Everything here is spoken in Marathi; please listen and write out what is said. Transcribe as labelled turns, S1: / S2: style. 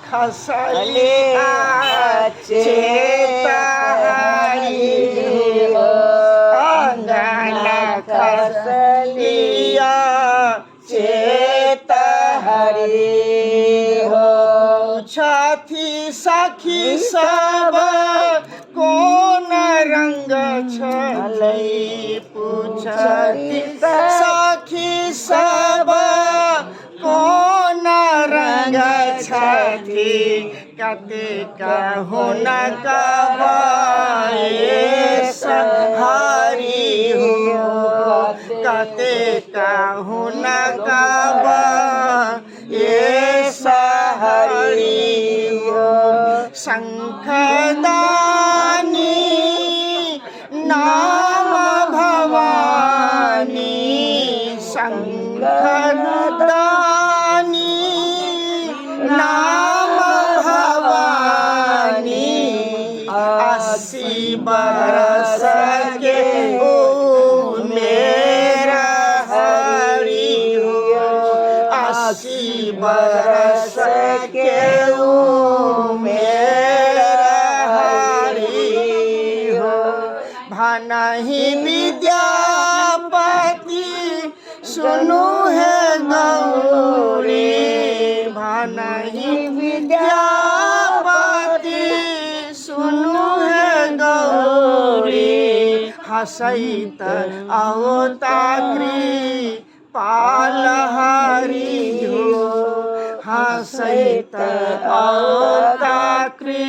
S1: खसलिया चेतहरी हो अंगन खसलिया चेतहरी हो छठी सखी सब कौन रंग छलै पूछती सखी सब कौन रंग छठी कतेक हुनक हरि हो कतेक हुनक हरि हो शंखदानी नाम भवानी शंखदानी नाम भवानी 80 बरस के ओ मेरा हरि हो 80 बरस के ओ मेरा हरि हो भनहि विद्यापति सुनु है गौरी भनहि विद्यापति सुनु है गौरी हसैत अवतारी पालहरी हो हसैत अवतारी